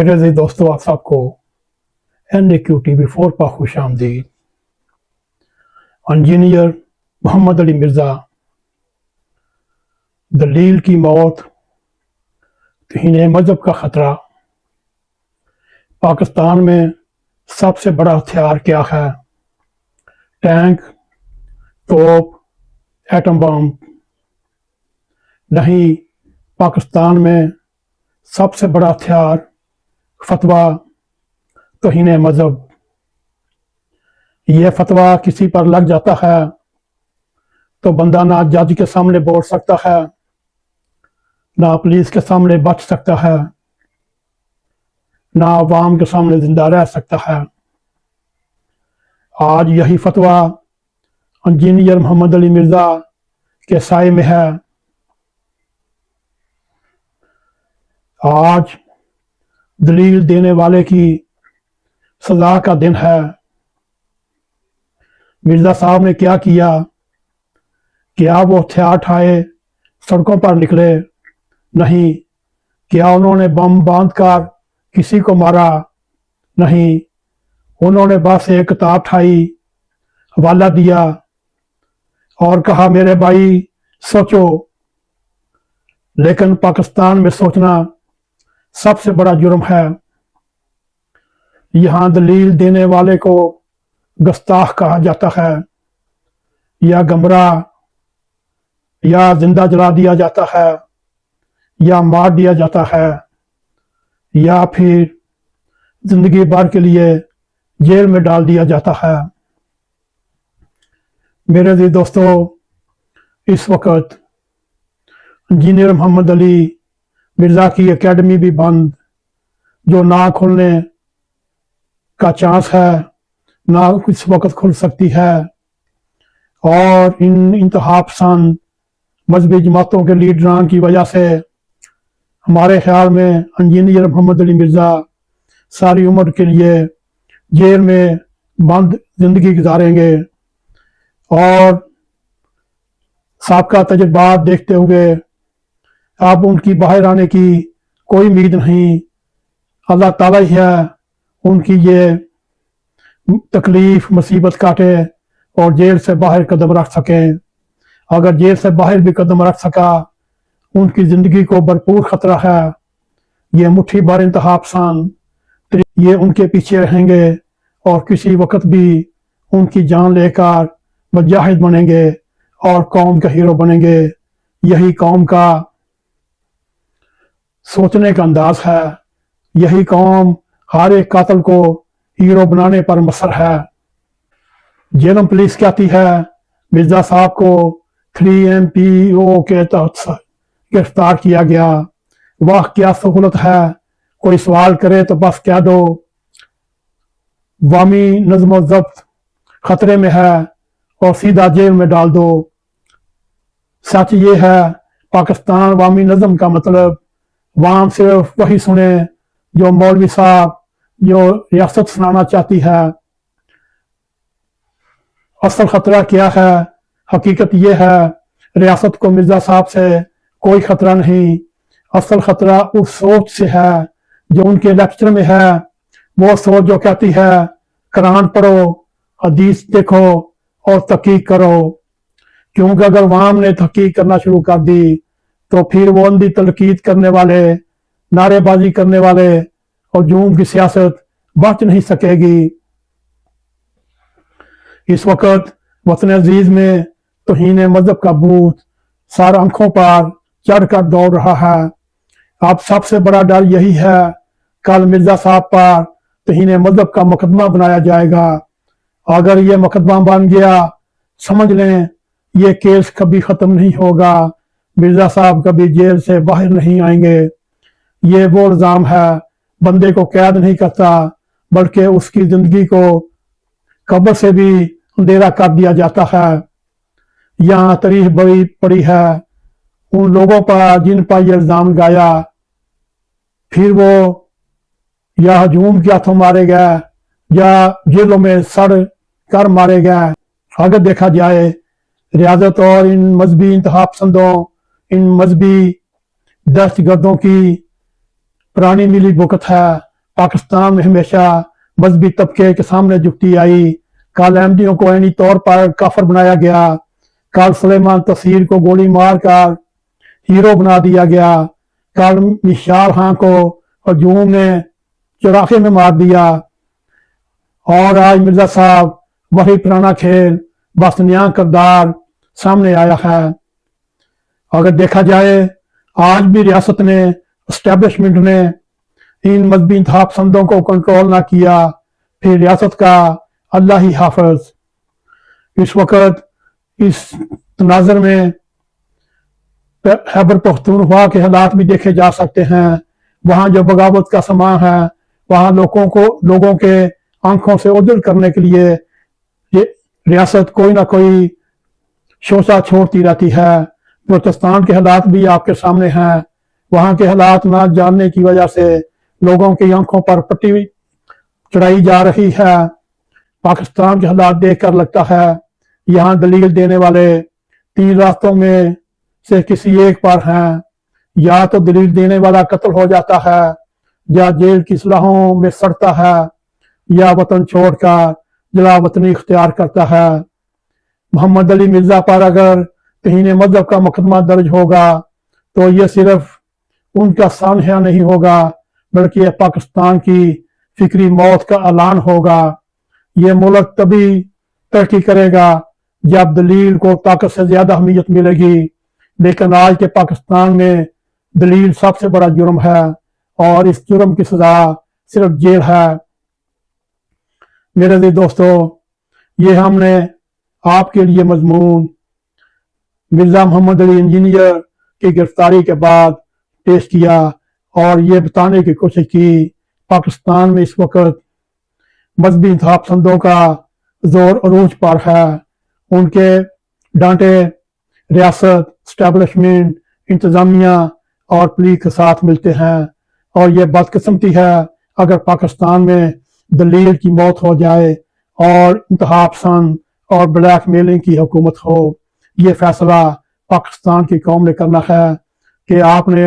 मेरे अजीज दोस्तों, आप सबको NAQ TV4 पर खुश आमदीद। इंजीनियर मोहम्मद अली मिर्ज़ा दलील की मौत, तौहीन मजहब का खतरा। पाकिस्तान में सबसे बड़ा हथियार क्या है? टैंक, तोप, एटम बम नहीं। पाकिस्तान में सबसे बड़ा हथियार फतवा, तौहीन मजहब। यह फतवा किसी पर लग जाता है तो बंदा ना जज के सामने बोल सकता है, ना पुलिस के सामने बच सकता है, ना अवाम के सामने जिंदा रह सकता है। आज यही फतवा इंजीनियर मोहम्मद अली मिर्ज़ा के साए में है। आज दलील देने वाले की सजा का दिन है। मिर्ज़ा साहब ने क्या किया? क्या वो हथियार उठाए सड़कों पर निकले? नहीं। क्या उन्होंने बम बांधकर किसी को मारा? नहीं। उन्होंने बस एक किताब उठाई, हवाला दिया और कहा मेरे भाई सोचो। लेकिन पाकिस्तान में सोचना सबसे बड़ा जुर्म है। यहाँ दलील देने वाले को गुस्ताख कहा जाता है, या गमराह, या जिंदा जला दिया जाता है, या मार दिया जाता है, या फिर जिंदगी भर के लिए जेल में डाल दिया जाता है। मेरे अजीज दोस्तों, इस वक्त इंजीनियर मोहम्मद अली मिर्ज़ा की एकेडमी भी बंद, जो ना खुलने का चांस है, ना इस वक्त खुल सकती है। और इन इंतहा पसंद मजहबी जमातों के लीडरान की वजह से हमारे ख्याल में इंजीनियर मोहम्मद अली मिर्ज़ा सारी उम्र के लिए जेल में बंद जिंदगी गुजारेंगे। और साबका तजुर्बात देखते हुए अब उनकी बाहर आने की कोई उम्मीद नहीं। अल्लाह ताला ही है उनकी ये तकलीफ मुसीबत काटे और जेल से बाहर कदम रख सके। अगर जेल से बाहर भी कदम रख सका, उनकी जिंदगी को भरपूर खतरा है। ये मुट्ठी भर इंतहा पसंद ये उनके पीछे रहेंगे और किसी वक्त भी उनकी जान लेकर मुजाहिद बनेंगे और कौम के हीरो बनेंगे। यही कौम का सोचने का अंदाज है। यही कौम हर एक कातिल को हीरो बनाने पर मसर है। जेलम पुलिस कहती है मिर्ज़ा साहब को 3MPO के तहत गिरफ्तार किया गया। वाह क्या सहूलत है, कोई सवाल करे तो बस कह दो वामी नज़्म ज़ब्त खतरे में है और सीधा जेल में डाल दो। सच ये है, पाकिस्तान वामी नज़्म का मतलब वाम सिर्फ वही सुने जो मौलवी साहब जो रियासत सुनाना चाहती है। असल खतरा क्या है? हकीकत यह है रियासत को मिर्ज़ा साहब से कोई खतरा नहीं। असल खतरा उस सोच से है जो उनके लेक्चर में है। वो सोच जो कहती है कुरान पढ़ो, हदीस देखो और तहकीक करो। क्योंकि अगर वाम ने तहकीक करना शुरू कर दी तो फिर वो अंधी तनकीद करने वाले, नारेबाजी करने वाले और जूम की सियासत बच नहीं सकेगी। इस वक्त वतन अजीज में तौहीन मजहब का भूत सार आंखों पर चढ़कर दौड़ रहा है। अब सबसे बड़ा डर यही है, कल मिर्ज़ा साहब पर तौहीन मजहब का मुकदमा बनाया जाएगा। अगर ये मुकदमा बन गया, समझ लें ये केस कभी खत्म नहीं होगा। मिर्ज़ा साहब कभी जेल से बाहर नहीं आएंगे। ये वो इल्जाम है बंदे को कैद नहीं करता, बल्कि उसकी जिंदगी को कब्र से भी अंधेरा कर दिया जाता है। यहाँ तारीख बड़ी पड़ी है उन लोगों पर जिन पर यह इल्जाम लगाया, फिर वो या हजूम के हाथों मारे गए या जेलों में सड़ कर मारे गए। अगर देखा जाए रियासत और इन मजहबी इंतहा पसंदों, इन मजहबी दहशतगर्दों की पुरानी मिली भुगत है। पाकिस्तान में हमेशा मजहबी तबके के सामने झुकती आई। कल अहमदियों को ऐनी तौर पर काफर बनाया गया। कल सुलेमान तसीर को गोली मारकर हीरो बना दिया गया। कल मिशाल खां को हजूम ने चौराहे में मार दिया। और आज मिर्जा साहब वही पुराना खेल बस नया किरदार सामने आया है। अगर देखा जाए आज भी रियासत ने एस्टेब्लिशमेंट ने इन मजहबी इंतहा पसंदों को कंट्रोल ना किया, फिर रियासत का अल्लाह ही हाफिज। इस वक्त इस तनाजर में खैबर पख्तूनख्वा के हालात भी देखे जा सकते हैं। वहां जो बगावत का समा है, वहां लोगों के आंखों से ओझल करने के लिए ये रियासत कोई ना कोई शोषा छोड़ती रहती है। बलूचिस्तान के हालात भी आपके सामने हैं। वहां के हालात ना जानने की वजह से लोगों की आंखों पर पट्टी चढ़ाई जा रही है। पाकिस्तान के हालात देखकर लगता है यहाँ दलील देने वाले तीन रास्तों में से किसी एक पर हैं। या तो दलील देने वाला कत्ल हो जाता है, या जेल की सलाहों में सड़ता है, या वतन छोड़कर जला वतनी इख्तियार करता है। मोहम्मद अली मिर्जा पर अगर तहीन मजहब का मुकदमा दर्ज होगा तो ये सिर्फ उनका सानहा नहीं होगा, बल्कि यह पाकिस्तान की फिक्री मौत का ऐलान होगा। ये मुल्क तभी तरक्की करेगा जब दलील को ताकत से ज्यादा अहमियत मिलेगी। लेकिन आज के पाकिस्तान में दलील सबसे बड़ा जुर्म है और इस जुर्म की सजा सिर्फ जेल है। मेरे लिए दोस्तों, ये हमने आपके लिए मजमून मिर्जा मोहम्मद अली इंजीनियर की गिरफ्तारी के बाद पेश किया और ये बताने की कोशिश की पाकिस्तान में इस वक्त मजहबी इंतहा पसंदों का जोर अरूज पर है। उनके डांटे रियासत, स्टैब्लिशमेंट, इंतजामिया और पुलिस के साथ मिलते हैं और ये बदकिस्मती है अगर पाकिस्तान में दलील की मौत हो जाए और इंतहा पसंद और ब्लैक मेलिंग की हुकूमत हो। ये फैसला पाकिस्तान की कौम ने करना है कि आपने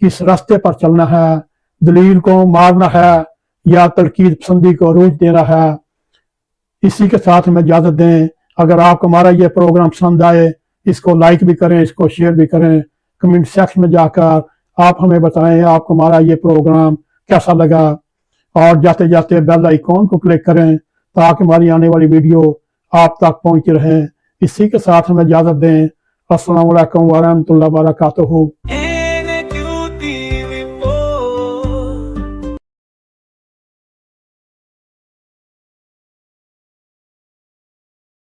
किस रास्ते पर चलना है, दलील को मारना है या तनकीद पसंदी को अरूज देना है। इसी के साथ हमें इजाजत दें। अगर आपको हमारा ये प्रोग्राम पसंद आए, इसको लाइक भी करें, इसको शेयर भी करें। कमेंट सेक्शन में जाकर आप हमें बताएं आपको हमारा ये प्रोग्राम कैसा लगा और जाते जाते बेल आइकॉन को क्लिक करें ताकि हमारी आने वाली वीडियो आप तक पहुंचती रहे। इसी के साथ हमें इजाजत दें। अस्सलाम वालेकुम व रहमतुल्लाहि व बरकातुहू।